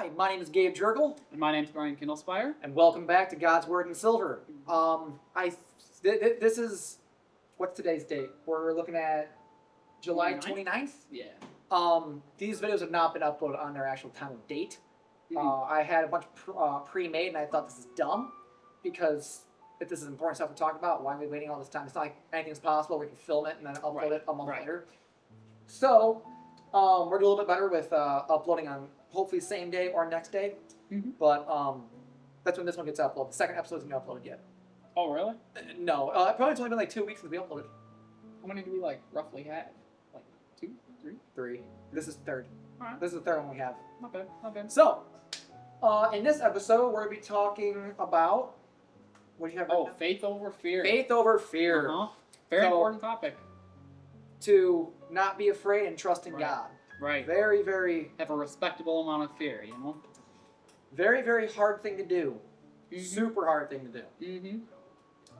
Hi, my name is Gabe Jurgle, And my name's Brian Kindlespire. and welcome back to God's Word in Silver. This is, what's today's date? We're looking at July 29th. Yeah. These videos have not been uploaded on their actual time of date. Mhm. I had a bunch pre-made, and I thought this is dumb because if this is important stuff to talk about, why are we waiting all this time? It's not like anything's possible. We can film it and then upload it a month later. So, we're doing a little bit better with uploading on hopefully same day or next day. Mhm. But that's when this one gets uploaded. The second episode isn't uploaded yet. Oh, really? No, probably it's only been like 2 weeks since we uploaded. How many do we roughly have? Like 2, 3? 3. This is third. Alright. This is the third one we have. Not bad. Not bad. So, in this episode, we're going to be talking about what do you have? Oh, written faith over fear. down? Faith over fear. Uh-huh. Very So- important topic. To not be afraid and trust in Right. God. Right. Very, very, Have a respectable amount of fear, you know? very, very hard thing to do. Mhm. Super hard thing to do. Mm-hmm.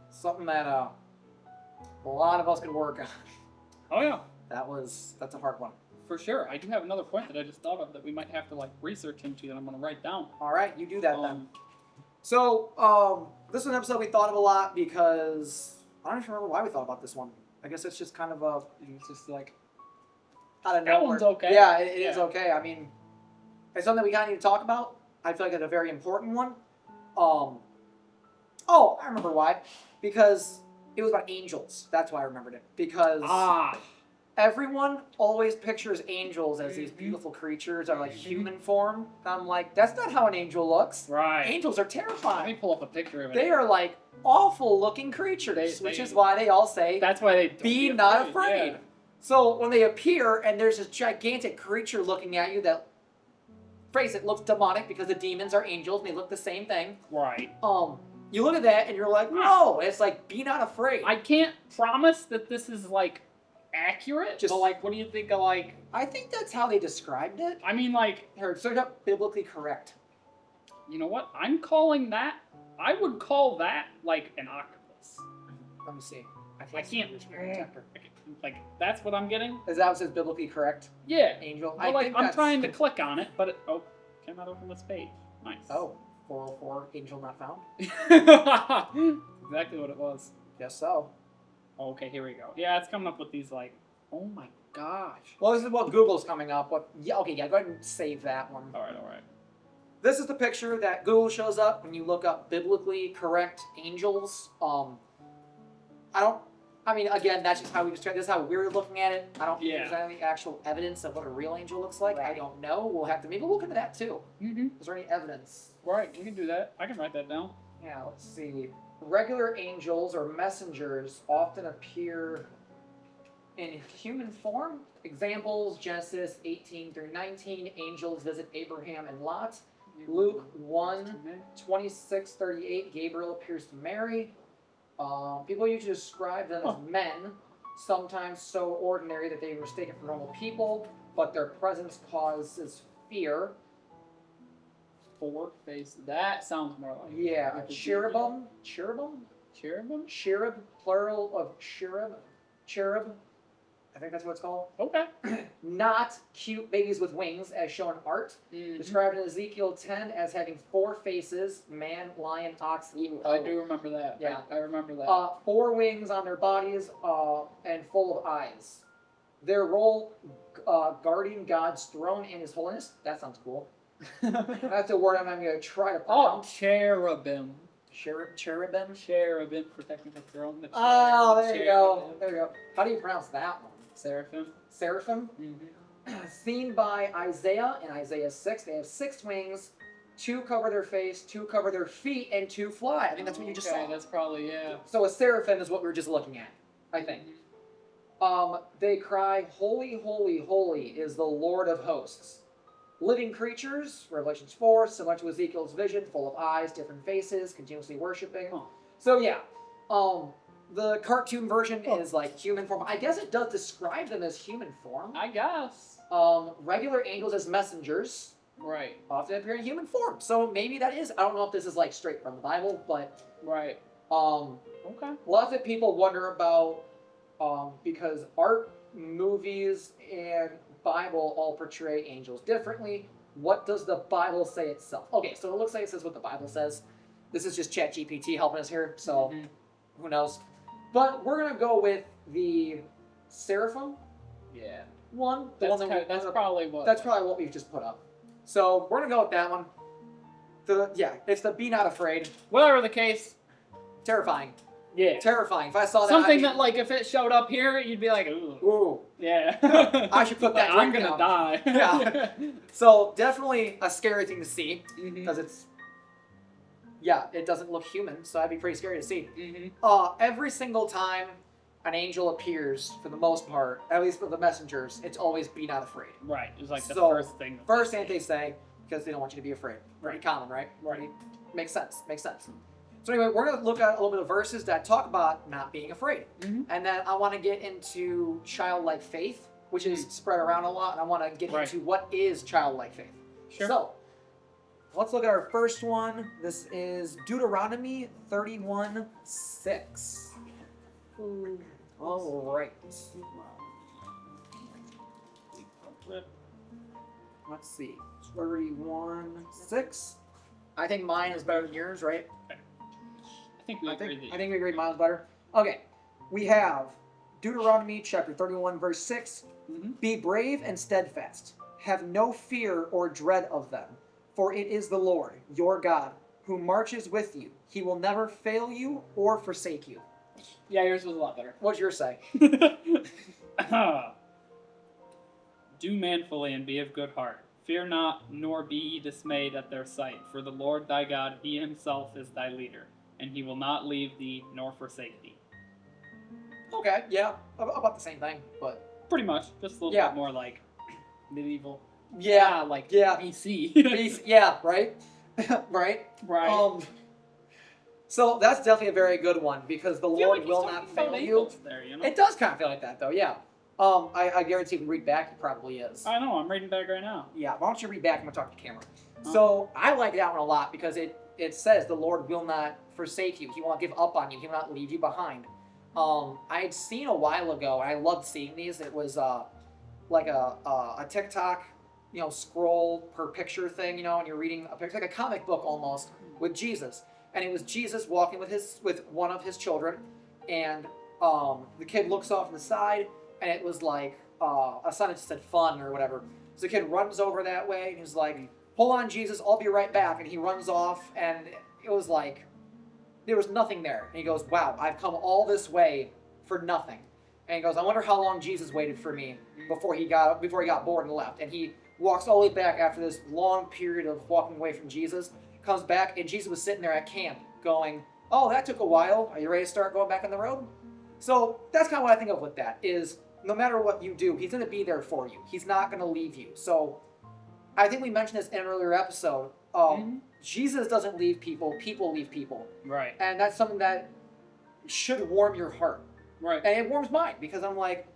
Something that a lot of us could work on. Oh, yeah. That's a hard one. For sure. I do have another point that I just thought of that we might have to, research into that I'm going to write down. All right, you do that then. Um, So, this was an episode we thought of a lot because I don't even remember why we thought about this one. I guess it's just kind of it's just out of That nowhere. one's okay. Yeah, it is Yeah. okay. I mean, it's something we kind of need to talk about. I feel like it's a very important one. Oh, I remember why. Because it was about angels. That's why I remembered it. Because everyone always pictures angels as these Mhm. beautiful creatures that are like Mhm. human form. And I'm like, that's not how an angel looks. right. Angels are Let terrifying. me pull up a picture of it. They are like awful looking creatures, They- which they- is why they all say, That's why they don't be not afraid. Yeah. So when they appear and there's this gigantic creature looking at you that, phrase it, looks demonic because the demons are angels and they look the same thing. Right. You look at that and you're like, no, it's like, be not afraid. I can't promise that this is accurate. Just- but what do you think of I think that's how they described it. I mean Here, search up biblically correct. you know what? I'm calling that. I would call that an octopus. Let me see. I can't. Detector. That's what I'm getting. Is that what says biblically correct? Yeah. Angel. But I'm that's- trying to click on it, but cannot open this page. Nice. Oh, 404, angel not found. Exactly what it was. Guess so. Okay, here we go. Yeah, it's coming up with these oh my gosh. Well, this is what Google's coming up with. Yeah, okay, yeah, go ahead and save that one. All right. This is the picture that Google shows up when you look up biblically correct angels. I mean, again, that's just how we describe. This is how we're looking at it. I don't think there's any actual evidence of what a real angel looks like. I Right. don't know. We'll have to maybe look into that too. Mm-hmm. Is there any evidence? Right, we can do that. I can write that down. Yeah, let's see. Regular angels or messengers often appear in human form. Examples: Genesis 18 through 19. Angels visit Abraham and Lot. Luke 1:26-38, Gabriel appears to Mary. People usually describe them as men, sometimes so ordinary that they were mistaken for normal people, but their presence causes fear. Four face. That sounds more like Yeah, a like the cherubim, Cherubim? cherub, plural of cherub. I think that's what it's called. Okay. Not cute babies with wings, as shown in art. Mhm. Described in Ezekiel 10 as having 4 faces: man, lion, ox, eagle. I do remember that. Yeah. I remember that. 4 wings on their bodies and full of eyes. Their role, guarding God's throne and His holiness. That sounds cool. That's a word I'm not going to try to pronounce. Cherubim. Cherubim. Cherubim protecting the throne. Oh, there you go. Cherubim. There you go. How do you pronounce that one? Seraphim. Seraphim. Mm-hmm. Seen by Isaiah in Isaiah 6. They have 6 wings. 2 cover their face, 2 cover their feet, and 2 fly. I think that's what you just saw. That's probably, yeah. So a seraphim is what we were just looking at, I think. They cry, "Holy, holy, holy is the Lord of hosts." Living creatures, Revelations 4, similar to Ezekiel's vision, full of eyes, different faces, continuously worshiping. Huh. So yeah, the cartoon version is human form. I guess it does describe them as human form. I guess. Regular angels as messengers Right. often appear in human form. So maybe that is, I don't know if this is straight from the Bible, but Right. Okay. lots of people wonder about because art, movies, and Bible all portray angels differently. what does the Bible say itself? Okay, so it looks like it says what the Bible says. This is just ChatGPT helping us here, so who knows? But we're gonna go with the seraphim Yeah. one. The That's, one that that's probably what. that's probably what we've just put up. So we're gonna go with that one. It's the be not afraid. Whatever the case. Terrifying. Yeah. Terrifying. If I saw that, Something that, like, if it showed up here, you'd be like, ooh. Ooh. Yeah. I should put that I'm drink gonna down. die. Yeah. So definitely a scary thing to see Mhm. because it doesn't look human, so that'd be pretty scary to see. Mhm. Every single time an angel appears, for the most part, at least for the messengers, it's always be not afraid. Right. It was like the So, first thing. that First they thing they say, because they don't want you to be afraid. Pretty Right. common, right? Right. Makes sense. Makes sense. So anyway, we're gonna look at a little bit of verses that talk about not being afraid, Mhm. and then I want to get into childlike faith, which is spread around a lot, and I want to get Right. into what is childlike faith. Sure. So let's look at our first one. This is Deuteronomy 31:6. All right. Let's see. 31:6. I think mine is better than yours, right? I think we agree that I think we agree mine's better. Okay. We have Deuteronomy chapter 31, verse 6. Mhm. Be brave and steadfast. Have no fear or dread of them, for it is the Lord, your God, who marches with you. He will never fail you or forsake you. Yeah, yours was a lot better. What's yours say? Do manfully and be of good heart. Fear not, nor be ye dismayed at their sight, for the Lord thy God, he himself is thy leader, and he will not leave thee nor forsake thee. Okay, yeah, about the same thing, but Pretty much, just a little Yeah. bit more like medieval. yeah, Like yeah. BC. yeah, right, right. Right. So that's definitely a very good one because the I feel Lord like he's will talking not about fail you. angels there, you know? It does kind of feel like that, though. Yeah. I guarantee if you read back, it probably is. I know, I'm reading back right now. Yeah. Why don't you read back? I'm gonna talk to the camera. Oh. So I like that one a lot because it says the Lord will not forsake you. He won't give up on you. He will not leave you behind. I had seen a while ago, and I loved seeing these. It was like a TikTok, scroll per picture thing, and you're reading a picture, like a comic book almost with Jesus, and it was Jesus walking with one of his children, and the kid looks off to the side, and it was like a sign that just said fun or whatever. So the kid runs over that way, and he's like, "Hold on, Jesus, I'll be right back," and he runs off, and it was like there was nothing there. And he goes, "Wow, I've come all this way for nothing." And he goes, "I wonder how long Jesus waited for me before he got bored and left." And he walks all the way back after this long period of walking away from Jesus, comes back, and Jesus was sitting there at camp going, "Oh, that took a while. Are you ready to start going back on the road?" So that's kind of what I think of with that is no matter what you do, he's going to be there for you. He's not going to leave you. So I think we mentioned this in an earlier episode. Jesus doesn't leave people. People leave people. Right. And that's something that should warm your heart. Right. And it warms mine because I'm like,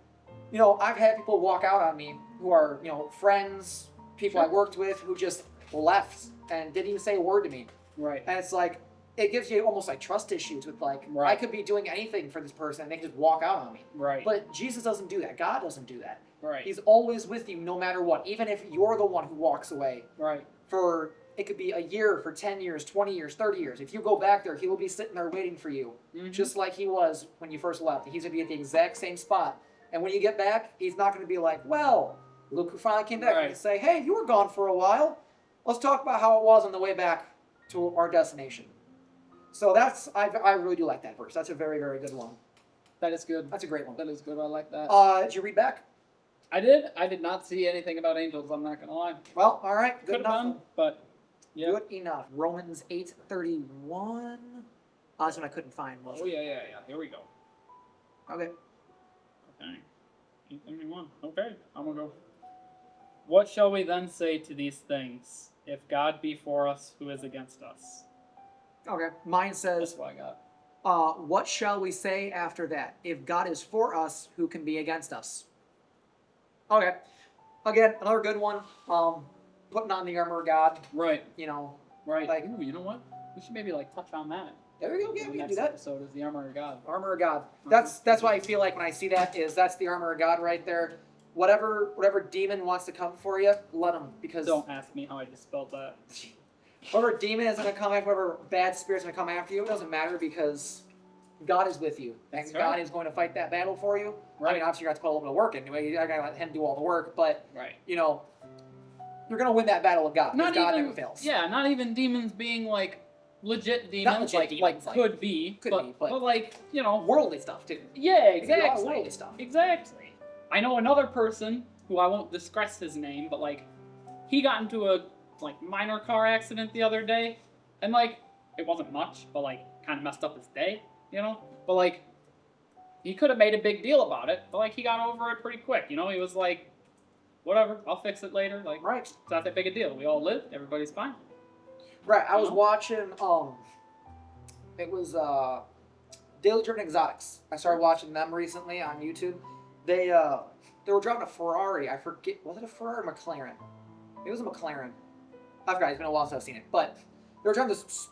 I've had people walk out on me who are, friends, people I worked with who just left and didn't even say a word to me. Right. And it's like, it gives you almost like trust issues with like, Right. I could be doing anything for this person and they can just walk out on me. Right. But Jesus doesn't do that. God doesn't do that. Right. He's always with you no matter what. Even if you're the one who walks away Right. for, it could be a year, for 10 years, 20 years, 30 years. If you go back there, he will be sitting there waiting for you. Mhm. Just like he was when you first left. He's going to be at the exact same spot. And when you get back, he's not going to be like, "Well, look who finally came back." Right. He's going to say, "Hey, you were gone for a while. Let's talk about how it was on the way back to our destination." So I really do like that verse. That's a very, very good one. That is good. That's a great one. That is good. I like that. Did you read back? I did. I did not see anything about angels. I'm not gonna lie. Well, all right. Good Could have enough. done, but yeah. Good enough. Romans 8:31. That's one I couldn't find. Was Oh it? yeah. Here we go. Okay. Okay. 8:71. Okay. I'm gonna go. What shall we then say to these things? If God be for us, who is against us? Okay. Mine That's says, what I got. what shall we say after that? If God is for us, who can be against us? Okay. Again, another good one. Putting on the armor of God. Right. Right. Like- Ooh, you know what? We should maybe touch on that. There we go. Yeah, in we the can next do that. episode is the armor of God. Armor of God. That's why I feel like when I see that is that's the armor of God right there. whatever demon wants to come for you, let them, because Don't ask me how I just spelled that. whatever demon is going to come after, whatever bad spirit's going to come after you, it doesn't matter because God is with you. And That's God right. is going to fight that battle for you. I Right. mean, obviously, you have to put a little bit of work into it. You got to let Him do all the work. But, Right. you know, you're going to win that battle with God. Because God never fails. Yeah, not even demons being like legit demons, legit like demons, like, could be, but but like Worldly stuff, too. yeah, It could be a lot of exactly, worldly stuff. exactly. I know another person who I won't discuss his name, but like he got into a like minor car accident the other day, and like it wasn't much, but like kind of messed up his day, you know. But like he could have made a big deal about it, but like he got over it pretty quick, you know. He was like, whatever, I'll fix it later. Like Right. it's not that big a deal. We all live, everybody's fine. Right. I was No? watching, it was, Daily Driven Exotics. I started watching them recently on YouTube. They were driving a Ferrari. I forget, was it a Ferrari or McLaren? It was a McLaren. I forgot. It's been a while since I've seen it. But they were driving this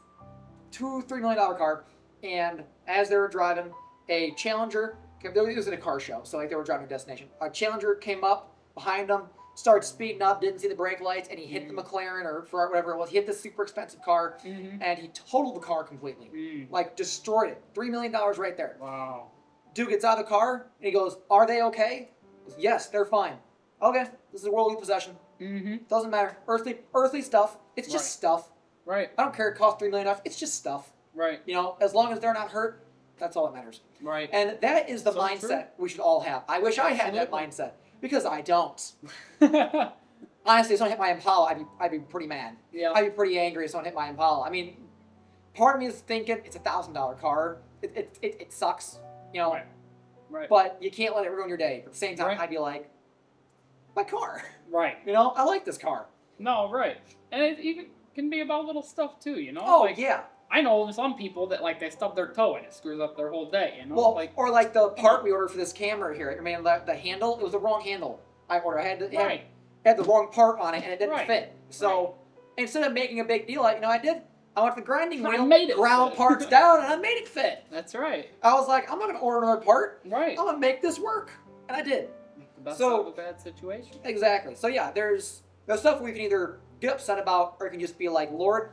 $2-3 million car, and as they were driving, a Challenger. It was in a car show, so like they were driving to a destination. A Challenger came up behind them, started speeding up, didn't see the brake lights, and he hit the McLaren or Ferrari, whatever it was. He hit the super expensive car, and he totaled the car completely. Like destroyed it. $3 million right there. Wow. Dude gets out of the car and he goes, "Are they okay?" He goes, "Yes, they're fine." Okay, this is a worldly possession. Doesn't matter. Earthly stuff. It's just Right. stuff. Right. I don't care. It costs $3 million. It's just stuff. Right. You know, as long as they're not hurt, that's all that matters. Right. And that is the So mindset we should all have. I wish I had that Absolutely. mindset because I don't. Honestly, if someone hit my Impala, I'd be pretty mad. Yeah. I'd be pretty angry if someone hit my Impala. I mean, part of me is thinking it's a $1,000 car. It sucks, you know. Right. Right. But you can't let it ruin your day. But at the same time, Right. I'd be like, my car. Right. You know, I like this car. No, right. And it even can be about little stuff too, you know? Oh, like, yeah. I know some people that like they stub their toe and it screws up their whole day, you know? Well, like or like the part we ordered for this camera here. I mean, the handle, it was the wrong handle I ordered. I had to, right. had the wrong part on it and it didn't Right. fit. So instead of making a big deal, you know, I did. I went to the grinding I wheel, made it ground fit. parts down, and I made it fit. That's right. I was like, I'm not gonna order another part. Right. I'm gonna make this work, and I did. Make the best So- out of a bad situation. Exactly. So yeah, there's stuff we can either get upset about, or you can just be like, Lord,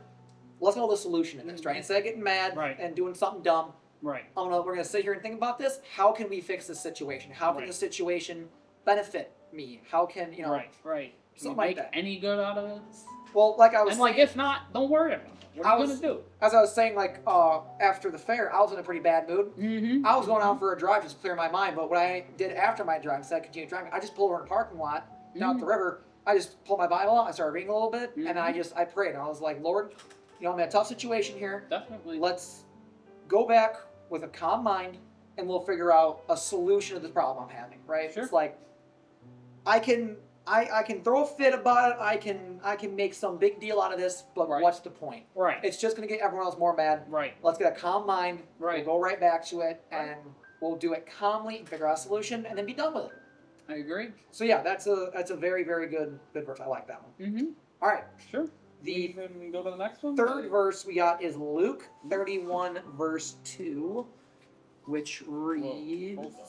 let's know the solution in this, right? Instead of getting mad Right. and doing something dumb, Right. we're gonna sit here and think about this. How can we fix this situation? How can Right. this situation benefit me? How can Right. Right. Can you something like make that. any good out of this? Well, like I was And like saying, if not, don't worry about it. What I are you was- gonna do? as I was saying, like after the fair, I was in a pretty bad mood. Mm-hmm. I was going out for a drive just to clear my mind, but what I did after my drive, instead of continuing driving, I just pulled over in a parking lot down at the river. I just pulled my Bible out, I started reading a little bit, and I prayed. I was like, Lord, you know, I'm in a tough situation here. Definitely. Let's go back with a calm mind, and we'll figure out a solution to this problem I'm having. Right? Sure. It's like I can throw a fit about it. I can make some big deal out of this, but Right. what's the point? Right. It's just gonna get everyone else more mad. Right. Let's get a calm mind. Right. We'll go right back to it, Right. and we'll do it calmly and figure out a solution, and then be done with it. I agree. So yeah, that's a very very good verse. I like that one. Mm-hmm. All right, Sure. the Then go to the next one. third verse we got is Luke 31 verse 2, which reads. hold on.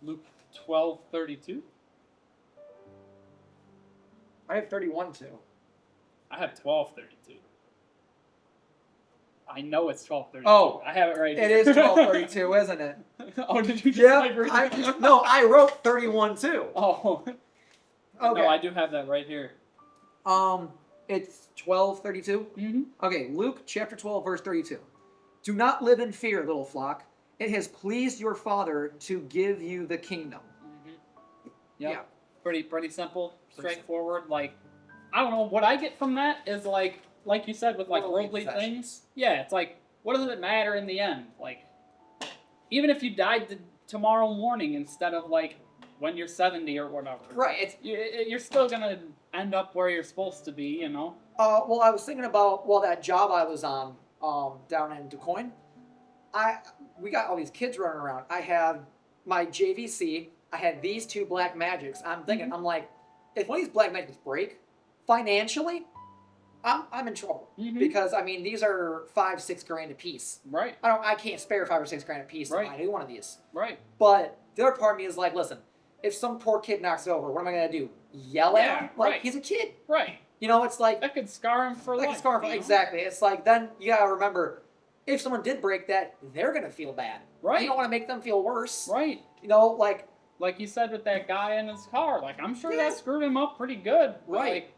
Luke 12:32. I have 31 too. I have 12:32. I know it's 12:32. Oh, I have it right It here. is 12:32, isn't it? Oh, did you just Yeah. like read it? No, I wrote 31 too. Oh. Okay. No, I do have that right here. It's 12:32. Mm-hmm. Okay, Luke chapter 12, verse 32. Do not live in fear, little flock. It has pleased your Father to give you the kingdom. Mm-hmm. Yep. Yeah. Pretty simple, Pretty straightforward. Like, I don't know, what I get from that is like you said, with like Worldly worldly possessions. things. Yeah, it's like, what does it matter in the end? Like, even if you died tomorrow morning instead of like when you're 70 or whatever. Right. You're still gonna end up where you're supposed to be, you know? Well, I was thinking about that job I was on down in DuQuoin. We got all these kids running around. I had my JVC. I had these two Black Magics. I'm thinking, I'm like, if one of these Black Magics break, financially, I'm in trouble Mhm. because I mean these are $5-6 grand a piece. Right, I can't spare $5 or $6 grand a piece to Right. buy a new one of these. right. But the other part of me is like, listen, if some poor kid knocks over, what am I gonna do? Yell at him? Like, right. he's a kid. Right. You know, it's like That could scar him for life. You know? Exactly. It's like then you gotta remember, if someone did break that, they're gonna feel bad. Right. You don't want to make them feel worse. Right. You know, like you said with that guy in his car. Like, I'm sure Yeah. that screwed him up pretty good. But, Right. like,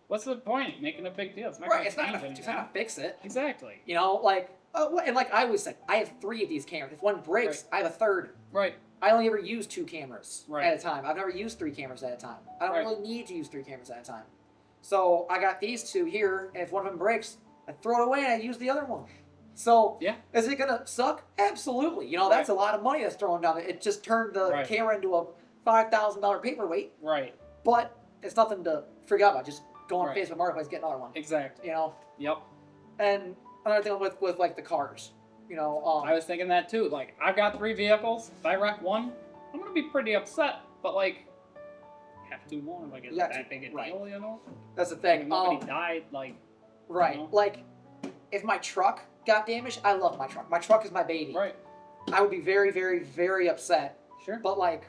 what's the point? Making a big deal. It's not right. gonna It's not change gonna anything. fix it. Exactly. You know, like and like I always said, I have 3 of these cameras. If one breaks, I have a third. Right. I only ever use 2 cameras Right. at a time. I've never used 3 cameras at a time. I don't Right. really need to use 3 cameras at a time. So I got these 2 here, and if one of them breaks, I throw it away and I use the other one. So Yeah. is it gonna suck? Absolutely. You know, that's a lot of money that's thrown down. It just turned the Right. camera into a $5,000 paperweight, Right. but it's nothing to freak out about. Just go on Right. Facebook Marketplace, get another one. Exactly. You know, Yep. and another thing with like the cars. You know, I was thinking that too. Like, I've got 3 vehicles. If I wreck one, I'm gonna be pretty upset. But like, have 2 more. Like, is Yeah, that big a right. deal? You know? that's the Like, thing. if nobody died. Like, Right. you know? Like, if my truck got damaged, I love my truck. My truck is my baby. Right. I would be very, very, very upset. Sure. But, like,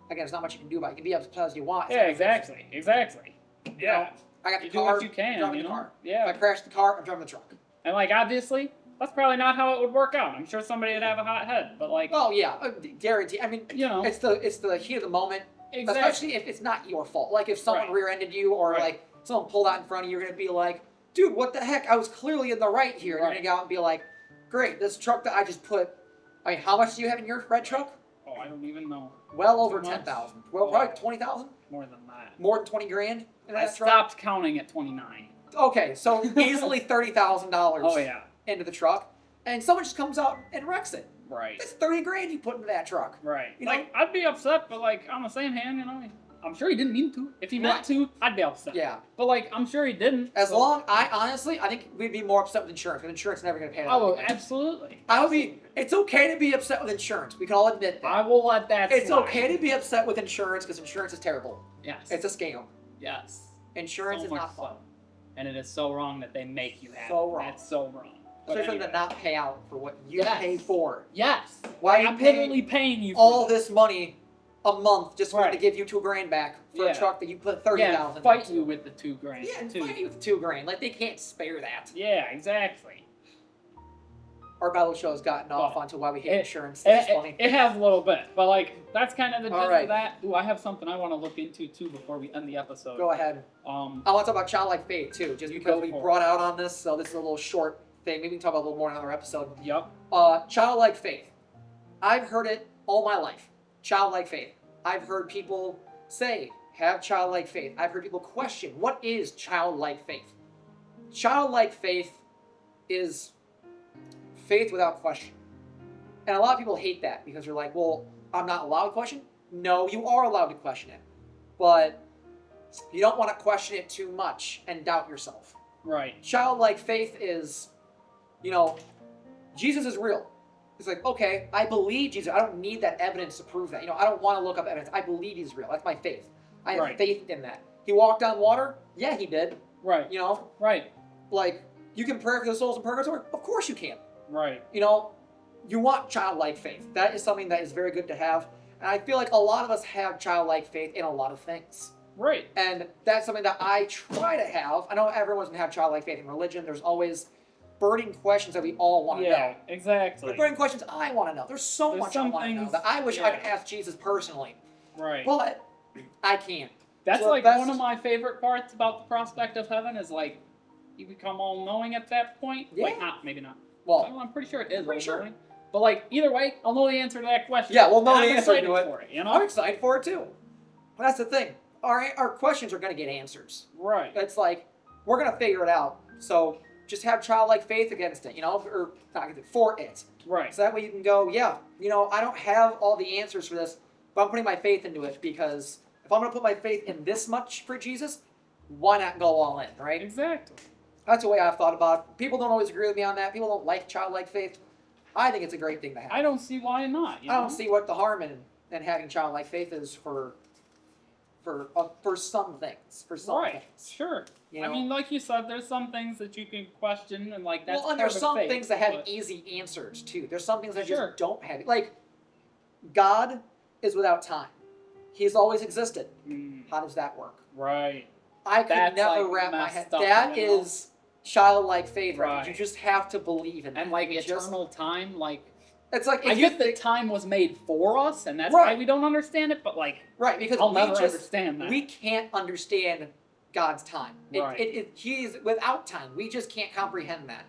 again, there's not much you can do about it. You can be upset as you want. It's Yeah. not Exactly. Exactly. You Yeah. know, I got the You do car. what you can. driving You the know? car. Yeah. If I crash the car, I'm driving the truck. And like, obviously, that's probably not how it would work out. I'm sure somebody would have a hot head. But like, Oh, yeah. Guarantee. I mean, you know, it's the heat of the moment. exactly. Especially if it's not your fault. Like, if someone Right. rear-ended you or, Right. like, someone pulled out in front of you, you're going to be like, dude, what the heck? I was clearly in the right here. And Right. you're going to go out and be like, great, this truck that I just put... I mean, how much do you have in your red truck? Oh, I don't even know. Well over Too much? 10,000. Well, Oh. probably 20,000? More than that. More than 20 grand in I that truck? stopped counting at 29. Okay, so easily $30,000 Oh yeah. into the truck. And someone just comes out and wrecks it. Right. That's 30 grand you put into that truck. Right. You Like, I'd be upset, but like, on the same hand, you know, I'm sure he didn't mean to. If he meant Right. to, I'd be upset. Yeah. But like, I'm sure he didn't. As so- long, I think we'd be more upset with insurance, because insurance is never going to pay that. Oh, anyway. absolutely. I would be, it's okay to be upset with insurance. We can all admit that. I will let that It's slide. okay to be upset with insurance, because insurance is terrible. Yes. It's a scam. Yes. Insurance So is much not fun. so. And it is so wrong that they make you have So it. wrong. That's so wrong. But Especially anyway. to not pay out for what you Yes. pay for. Yes. Why are you I'm paying literally paying you for all this. this money a month just for Right. to give you $2 grand back for Yeah. a truck that you put Yeah, 30,000 fight into? you with the $2,000 Yeah, and too. fight you with $2 grand. Like, they can't spare that. Yeah, exactly. Our battle show has gotten off But onto why we hate it- insurance. This is funny. It has a little bit, but like, that's kind of the All gist right. of that. Ooh, I have something I want to look into too before we end the episode. Go ahead. I want to talk about childlike faith too, just You because go we for it. brought out on this. So this is a little short thing. Maybe we can talk about it a little more in another episode. Yep. Childlike faith. I've heard it all my life. Childlike faith. I've heard people say, have childlike faith. I've heard people question, what is childlike faith? Childlike faith is faith without question. And a lot of people hate that because they're like, well, I'm not allowed to question? No, you are allowed to question it. But you don't want to question it too much and doubt yourself. Right. Childlike faith is, you know, Jesus is real. It's like, okay, I believe Jesus. I don't need that evidence to prove that. You know, I don't want to look up evidence. I believe he's real. That's my faith. I have Right. faith in that. He walked on water? Yeah, he did. Right. You know, Right. like, you can pray for the souls in purgatory? Of course you can. Right. You know, you want childlike faith. That is something that is very good to have. And I feel like a lot of us have childlike faith in a lot of things. Right. And that's something that I try to have. I know everyone's going to have childlike faith in religion. There's always burning questions that we all want to know. Yeah. Exactly. The burning questions I want to know. There's so There's much I some want to know things- that I wish I yeah. could ask Jesus personally. Right. But I can't. That's So like that's- one of my favorite parts about the prospect of heaven is like, you become all knowing at that point. Yeah. Like, not maybe not. Well, I'm pretty sure it is pretty all sure. knowing. But like, either way, I'll know the answer to that question. Yeah, we'll know and the I'm answer to excited it. for it. You know. I'm excited for it too. But that's the thing. Our questions are going to get answers. Right. It's like, we're going to figure it out. So just have childlike faith against it, you know, or not against it, for it. Right. So that way you can go, yeah, you know, I don't have all the answers for this, but I'm putting my faith into it because if I'm going to put my faith in this much for Jesus, why not go all in, right? Exactly. That's the way I've thought about it. People don't always agree with me on that. People don't like childlike faith. I think it's a great thing to have. I don't see why not. You I know? don't see what the harm in having childlike faith is for some things. For some Right. things. Sure. You know? I mean, like you said, there's some things that you can question, and like that's well, and part there's of some faith, things that have but- easy answers too. There's some things that Sure. just don't have. Like, God is without time. He's always existed. Mm, How does that work? right. I could That's, never like, wrap my messed head. up, That you know? is childlike faith, right? Right. You just have to believe in that. And like You just- eternal time, like it's like if I you get that think, time was made for us, and that's why Right. we don't understand it. But like, right, because I'll we never just understand that. we can't understand God's time. Right. He's without time. We just can't comprehend that.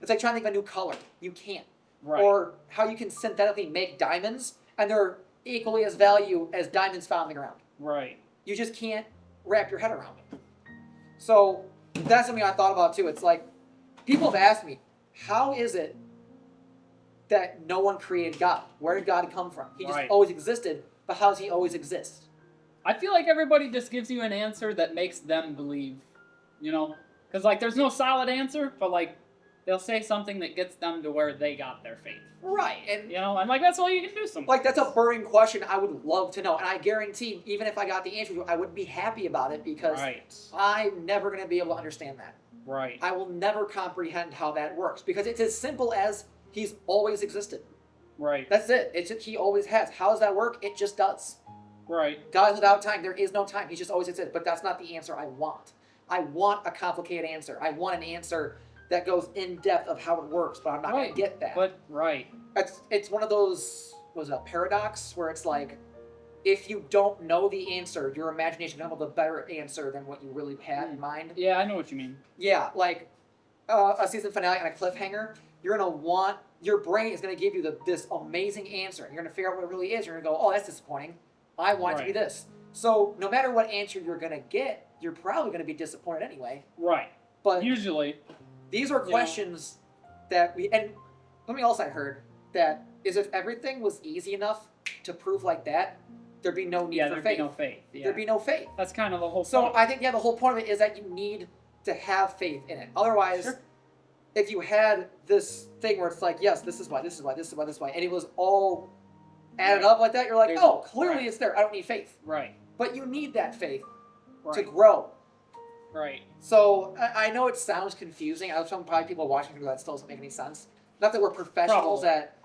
It's like trying to think of a new color. You can't. Right. Or how you can synthetically make diamonds and they're equally as value as diamonds found on the ground. Right. You just can't wrap your head around it. So that's something I thought about too. It's like people have asked me, how is it that no one created God? Where did God come from? He just Right. always existed, but how does he always exist? I feel like everybody just gives you an answer that makes them believe, you know? Because, like, there's no solid answer, but, like, they'll say something that gets them to where they got their faith. Right. And You know? And, like, that's all you can do sometimes. like that's a burning question I would love to know. And I guarantee even if I got the answer, I wouldn't be happy about it because Right. I'm never going to be able to understand that. Right. I will never comprehend how that works because it's as simple as he's always existed. Right. That's it. It's just, he always has. How does that work? It just does. Right. God is without time. There is no time. He just always exists. But that's not the answer I want. I want a complicated answer. I want an answer that goes in depth of how it works, but I'm not going Right. to get that. But, right. It's one of those, was it a paradox where it's like, if you don't know the answer, your imagination comes up with a better answer than what you really had in mind. Yeah, I know what you mean. Yeah, like a season finale on a cliffhanger, you're gonna want, your brain is gonna give you this amazing answer. You're gonna figure out what it really is. You're gonna go, oh, that's disappointing. I want it to be Right. this. So no matter what answer you're gonna get, you're probably gonna be disappointed anyway. Right. But Usually. these are know. questions that we, and something else I heard that is if everything was easy enough to prove like that, there'd be no need Yeah, for there'd faith. be no faith. Yeah. There'd be no faith. That's kind of the whole So point. I think the whole point of it is that you need to have faith in it. Otherwise, Sure. if you had this thing where it's like, yes, this is why, this is why, this is why, this is why, and it was all added Right. up like that, you're like, There's- oh, clearly right. it's there. I don't need faith. Right. But you need that faith to Right. grow. Right. So I know it sounds confusing. I know some probably people watching that still doesn't make any sense. Not that we're professionals Probably. at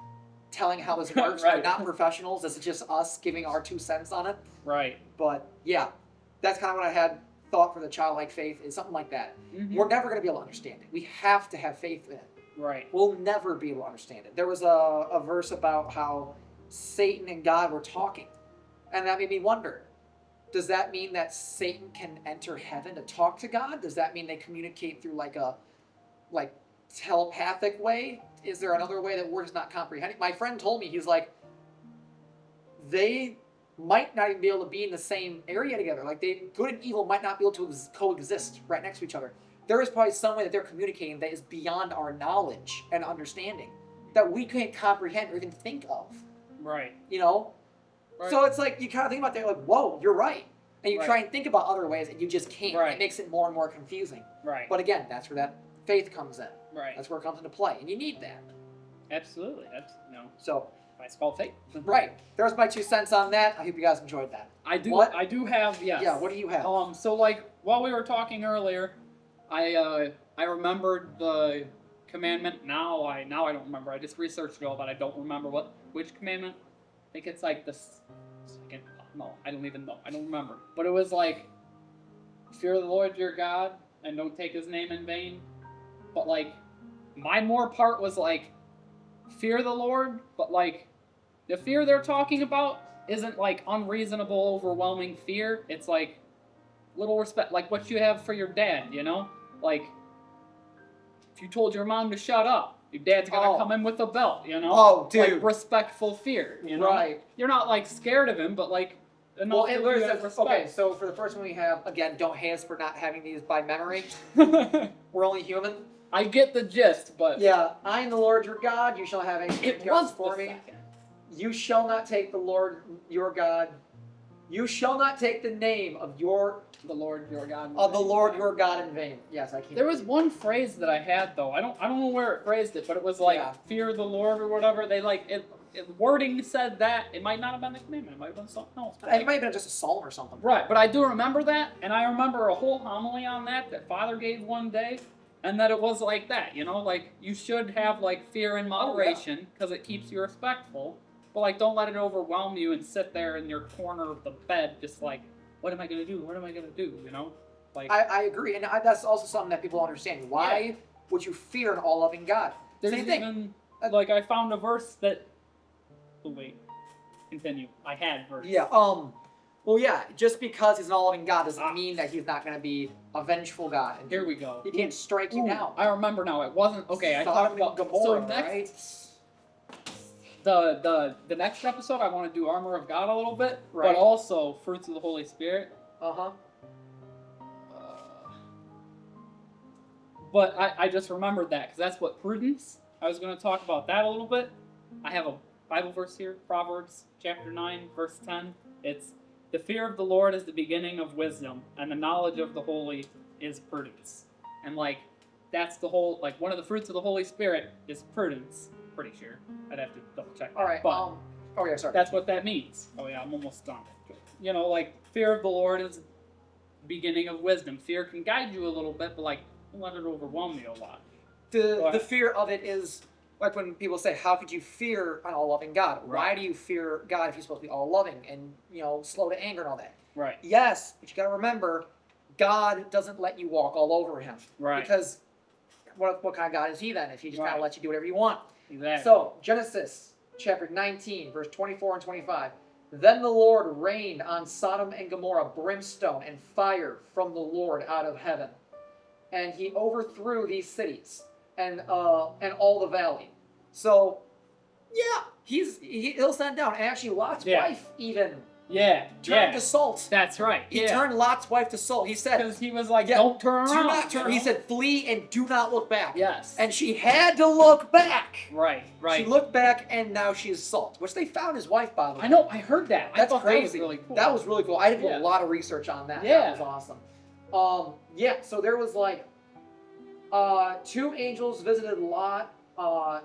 telling how this works. Right. We're not professionals. This is just us giving our 2 cents on it. Right. But yeah, that's kind of what I had thought for the childlike faith is something like that. Mhm. We're never going to be able to understand it. We have to have faith in it. Right. We'll never be able to understand it. There was a verse about how Satan and God were talking, and that made me wonder. Does that mean that Satan can enter heaven to talk to God? Does that mean they communicate through like telepathic way? Is there another way that we're just not comprehending? My friend told me, he's like, they might not even be able to be in the same area together. Like good and evil might not be able to coexist right next to each other. There is probably some way that they're communicating that is beyond our knowledge and understanding that we can't comprehend or even think of. Right. You know? Right. So it's like you kind of think about that, you're like, whoa, you're right. And you Right. try and think about other ways and you just can't. Right. It makes it more and more confusing. Right. But again, that's where that faith comes in. Right. That's where it comes into play. And you need that. Absolutely. That's So, it's called faith. right. There's my 2 cents on that. I hope you guys enjoyed that. I do. What? I do have. Yes. Yeah, what do you have? So like while we were talking earlier, I remembered the commandment. Now I don't remember. I just researched it all, but I don't remember which commandment. I think it's like the second. No, I don't even know. I don't remember. But it was like, fear the Lord your God and don't take His name in vain. But like, my more part was like, fear the Lord, but like, the fear they're talking about isn't like unreasonable, overwhelming fear. It's like little respect, like what you have for your dad, you know? Like, if you told your mom to shut up, your dad's gonna Oh. come in with a belt, you know? Oh, dude. Like respectful fear, you know? Right. You're not like scared of him, but like enough Well, that it you literally have says, respect. okay, so for the first one we have, again, don't hate us for not having these by memory. We're only human. I get the gist, but Yeah, I am the Lord your God. You shall have anything it was for the me. second. You shall not take the Lord your God. You shall not take the name of The Lord your God. the Lord your God in vain. Yes, I can't. There was one phrase that I had though. I don't know where it phrased it, but it was like Yeah. fear the Lord or whatever. They like it wording said that. It might not have been the commandment. It might have been something else. But, It like, might have been just a psalm or something. right, but I do remember that, and I remember a whole homily on that Father gave one day, and that it was like that. You know, like you should have like fear and Oh, yeah. moderation because it keeps you respectful. but like don't let it overwhelm you and sit there in your corner of the bed just like, what am I gonna do? What am I gonna do? You know, like I agree, and that's also something that people understand. Why would you fear an all-loving God? there's Same thing. even like I found a verse that. Oh, wait, continue. I had verse. Yeah. Well, yeah. Just because he's an all-loving God doesn't mean that he's not going to be a vengeful God. And Here we go. He can't strike you Ooh, down. I remember now. It wasn't okay. I Sodom talked and about Gomorrah, so next. right? The next episode, I want to do Armor of God a little bit, Right. but also Fruits of the Holy Spirit. Uh-huh. But I just remembered that because that's what prudence. I was going to talk about that a little bit. I have a Bible verse here, Proverbs chapter 9, verse 10. It's the fear of the Lord is the beginning of wisdom, and the knowledge of the holy is prudence. And like that's the whole like one of the fruits of the Holy Spirit is prudence. Pretty sure. I'd have to double check. All right. But Oh yeah. Sorry. that's what that means. Oh yeah, I'm almost done. You know, like fear of the Lord is the beginning of wisdom. Fear can guide you a little bit, but like don't let it overwhelm you a lot. The fear of it is like when people say, "How could you fear an all-loving God? Why Right. do you fear God if he's supposed to be all-loving and slow to anger and all that?" Right. Yes, but you got to remember, God doesn't let you walk all over him. Right. Because what kind of God is he then? If he just kind Right. of lets you do whatever you want. Exactly. So Genesis chapter 19, verse 24 and 25. Then the Lord rained on Sodom and Gomorrah brimstone and fire from the Lord out of heaven, and he overthrew these cities and all the valley. So, yeah, he'll send down. And actually, Lot's Yeah. wife even yeah. turned to salt. That's right. He turned Lot's wife to salt. He said, because he was like, Yeah, "Don't turn "Do around." not turn." you He know? said, "Flee and do not look back." "Yes." And she had to look back. right. She looked back, and now she's salt, which they found his wife, by the way. I know. I heard that. I That's thought crazy. That was really cool. That was really cool. I did Yeah. a lot of research on that. Yeah. That was awesome. Yeah. So there was like, 2 angels visited Lot,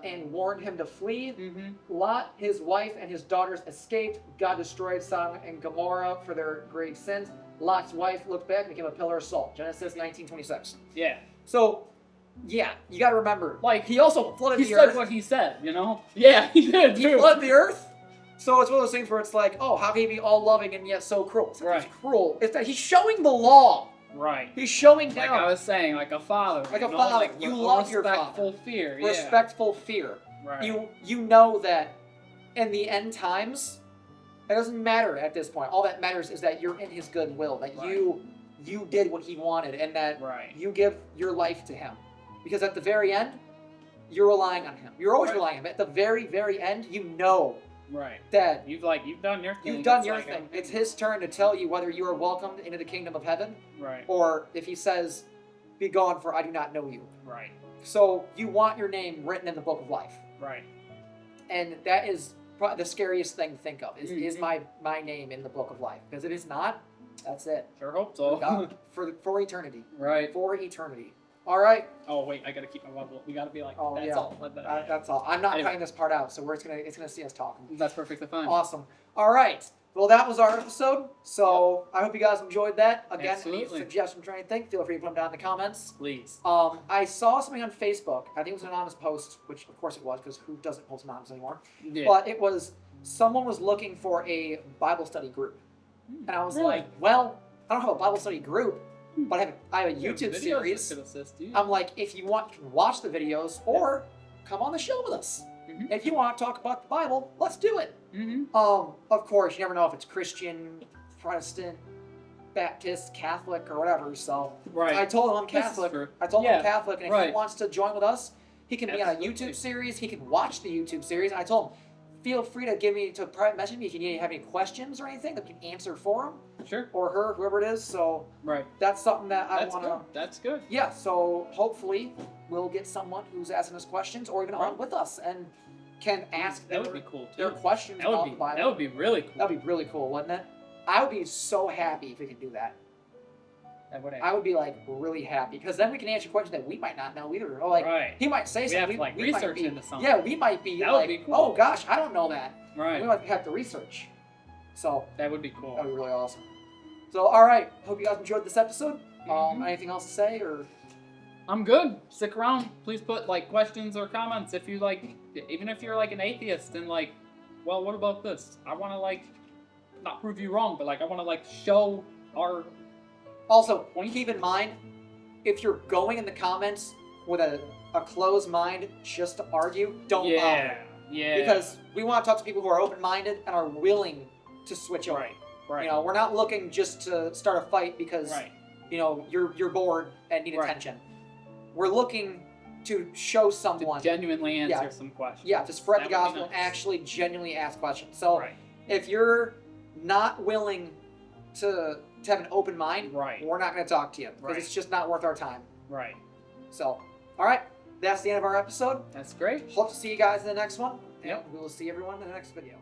and warned him to flee. Mm-hmm. Lot, his wife, and his daughters escaped. God destroyed Sodom and Gomorrah for their grave sins. Lot's wife looked back and became a pillar of salt. Genesis 19:26. Yeah. So, yeah, you got to remember. Like He also flooded he the said earth. what he said. You know. Yeah, he did. He too. flooded the earth. So it's one of those things where it's like, oh, how can he be all loving and yet so cruel? It's not that he's Right. cruel. It's that he's showing the law. Right. He's showing Like down I was saying, like a father. Like a you know, father. Like You a love your respectful fear. Yeah. respectful fear. Right. You know that in the end times, it doesn't matter at this point. All that matters is that you're in his good will, that Right. you did what he wanted, and that Right. you give your life to him. Because at the very end, you're relying on him. You're always Right. relying on him. At the very, very end, you know Right. that You've done your thing. you've done It's your like, thing. okay. It's his turn to tell you whether you are welcomed into the kingdom of heaven, Right. or if he says, "Be gone, for I do not know you." Right. So you want your name written in the book of life. Right. And that is probably the scariest thing to think of is Mhm. my name in the book of life, because if it's not, that's it. Sure hope so. God, for eternity. Right. For eternity. All right. Oh wait, I gotta keep my level. We gotta be like. Oh, that's yeah. all. That's all. I'm not Anyway. cutting this part out, so it's gonna see us talking. That's perfectly fine. Awesome. All right. Well, that was our episode. So I hope you guys enjoyed that. Again, Absolutely. any suggestions or anything, feel free to put them down in the comments. Please. I saw something on Facebook. I think it was an anonymous post, which of course it was, because who doesn't post anonymous anymore? Yeah. But it was someone was looking for a Bible study group, and I was Really? like, well, I don't have a Bible study group, but I have a Yeah, YouTube videos series. that could assist you. I'm like, if you want, you can watch the videos or come on the show with us. Mhm. If you want to talk about the Bible, let's do it. Mm-hmm. Of course, you never know if it's Christian, Protestant, Baptist, Catholic, or whatever. So Right. I told him I'm This is Catholic. true. I told him Yeah, I'm Catholic, and if right. he wants to join with us, he can be on a Absolutely. YouTube series. He can watch the YouTube series. And I told him, feel free to give me to private message me if you have any questions or anything that we can answer for him Sure. or her, whoever it is. So Right. that's something that I That's want good. to. That's good. Yeah. So hopefully we'll get someone who's asking us questions or even on Right. with us and can ask That their, would be cool their too. questions That about would be. the Bible. That would be really cool. That'd be really cool, wouldn't it? I would be so happy if we could do that. That would. I would be like really happy because then we can answer questions that we might not know either. Or like Right. he might say We something. have to, like, might research be, into something. Yeah, we might be That would like, be cool. oh gosh, I don't know that. Right. We might have to research. So That would be cool. that'd be really awesome. So all right, hope you guys enjoyed this episode. Mhm. Anything else to say or? I'm good. Stick around. Please put like questions or comments if you like, even if you're like an atheist and like well, what about this? I want to like not prove you wrong, but like I want to like show our Also, keep in mind, if you're going in the comments with a closed mind just to argue, don't bother. Yeah. Because we want to talk to people who are open-minded and are willing to switch over. Right. You know, we're not looking just to start a fight because you know you're bored and need attention. We're looking to show someone to genuinely answer some questions. Yeah, to spread the That would be gospel nice. and actually genuinely ask questions. So if you're not willing to have an open mind, we're not going to talk to you because it's just not worth our time. Right. So, all right, that's the end of our episode. That's great. Hope to see you guys in the next one. And Yep. we will see everyone in the next video.